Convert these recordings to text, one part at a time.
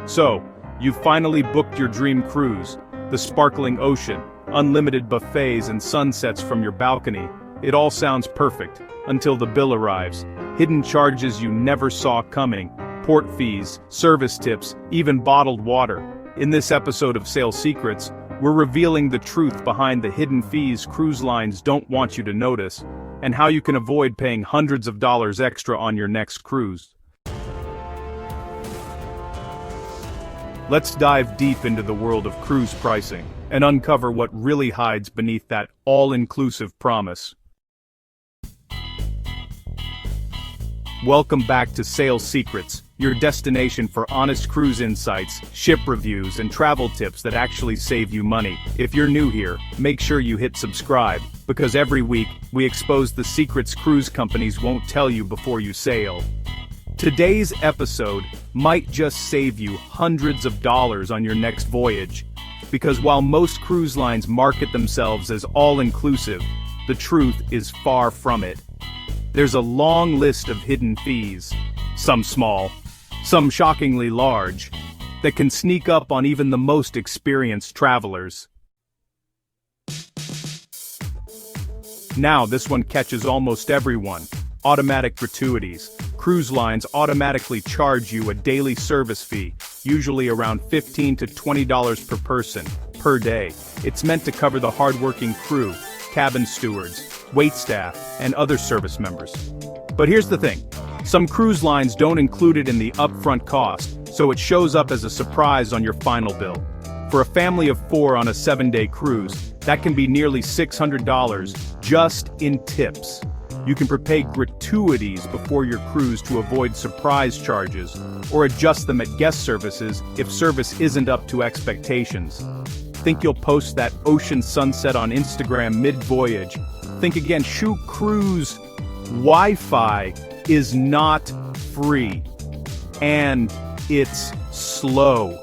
So, you've finally booked your dream cruise, the sparkling ocean, unlimited buffets and sunsets from your balcony. It all sounds perfect, until the bill arrives. Hidden charges you never saw coming, port fees, service tips, even bottled water. In this episode of Sale Secrets, we're revealing the truth behind the hidden fees cruise lines don't want you to notice, and how you can avoid paying hundreds of dollars extra on your next cruise. Let's dive deep into the world of cruise pricing, and uncover what really hides beneath that all-inclusive promise. Welcome back to Sale Secrets, your destination for honest cruise insights, ship reviews, and travel tips that actually save you money. If you're new here, make sure you hit subscribe, because every week, we expose the secrets cruise companies won't tell you before you sail. Today's episode might just save you hundreds of dollars on your next voyage, because while most cruise lines market themselves as all-inclusive, the truth is far from it. There's a long list of hidden fees, some small, some shockingly large, that can sneak up on even the most experienced travelers. Now this one catches almost everyone: automatic gratuities. Cruise lines automatically charge you a daily service fee, usually around $15 to $20 per person, per day. It's meant to cover the hardworking crew, cabin stewards, waitstaff, and other service members. But here's the thing. Some cruise lines don't include it in the upfront cost, so it shows up as a surprise on your final bill. For a family of 4 on a 7-day cruise, that can be nearly $600 just in tips. You can prepay gratuities before your cruise to avoid surprise charges, or adjust them at guest services if service isn't up to expectations. Think you'll post that ocean sunset on Instagram mid-voyage? Think again. Shoot, cruise Wi-Fi is not free, and it's slow.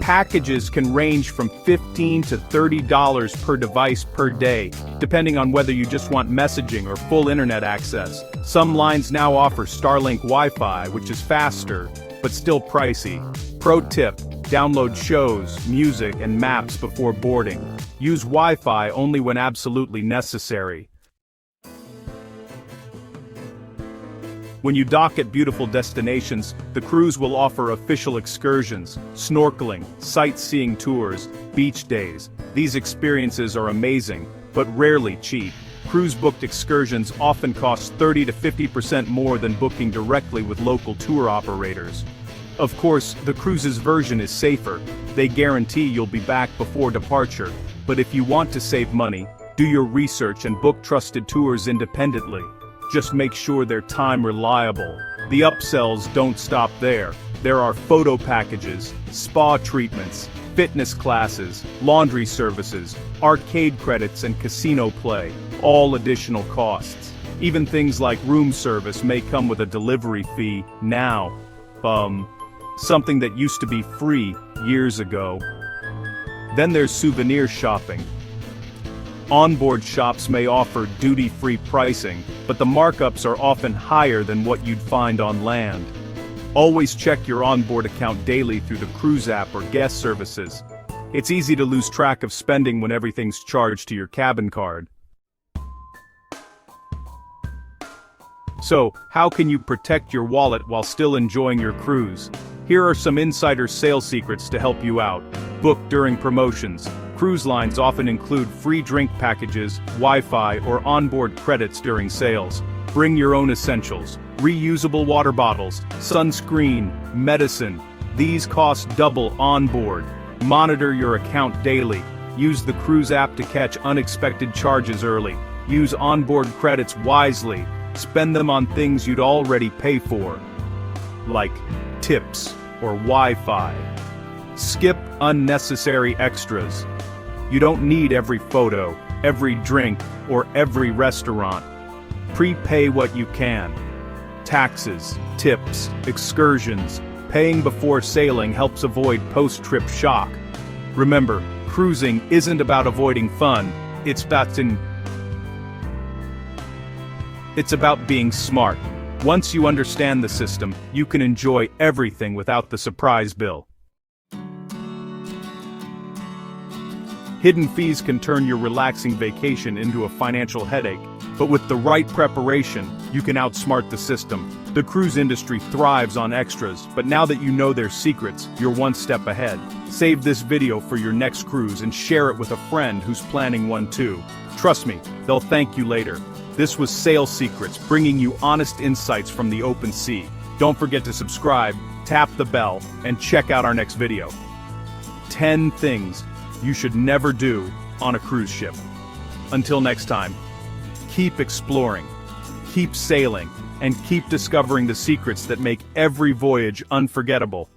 Packages can range from $15 to $30 per device per day, depending on whether you just want messaging or full internet access. Some lines now offer Starlink Wi-Fi, which is faster, but still pricey. Pro tip: download shows, music, and maps before boarding. Use Wi-Fi only when absolutely necessary. When you dock at beautiful destinations, the cruise will offer official excursions, snorkeling, sightseeing tours, beach days. These experiences are amazing, but rarely cheap. Cruise-booked excursions often cost 30 to 50% more than booking directly with local tour operators. Of course, the cruise's version is safer. They guarantee you'll be back before departure. But if you want to save money, do your research and book trusted tours independently. Just make sure they're time reliable. The upsells don't stop there. There are photo packages, spa treatments, fitness classes, laundry services, arcade credits, and casino play, all additional costs. Even things like room service may come with a delivery fee now. Something that used to be free years ago. Then there's souvenir shopping. Onboard shops may offer duty-free pricing, but the markups are often higher than what you'd find on land. Always check your onboard account daily through the cruise app or guest services. It's easy to lose track of spending when everything's charged to your cabin card. So, how can you protect your wallet while still enjoying your cruise? Here are some insider sales secrets to help you out. Book during promotions. Cruise lines often include free drink packages, Wi-Fi, or onboard credits during sales. Bring your own essentials. Reusable water bottles, sunscreen, medicine. These cost double onboard. Monitor your account daily. Use the cruise app to catch unexpected charges early. Use onboard credits wisely. Spend them on things you'd already pay for, like tips or Wi-Fi. Skip unnecessary extras. You don't need every photo, every drink, or every restaurant. Prepay what you can. Taxes, tips, excursions. Paying before sailing helps avoid post-trip shock. Remember, cruising isn't about avoiding fun, it's about being smart. Once you understand the system, you can enjoy everything without the surprise bill. Hidden fees can turn your relaxing vacation into a financial headache, but with the right preparation, you can outsmart the system. The cruise industry thrives on extras, but now that you know their secrets, you're one step ahead. Save this video for your next cruise and share it with a friend who's planning one too. Trust me, they'll thank you later. This was Sail Secrets, bringing you honest insights from the open sea. Don't forget to subscribe, tap the bell, and check out our next video. 10 things you should never do on a cruise ship. Until next time, keep exploring, keep sailing, and keep discovering the secrets that make every voyage unforgettable.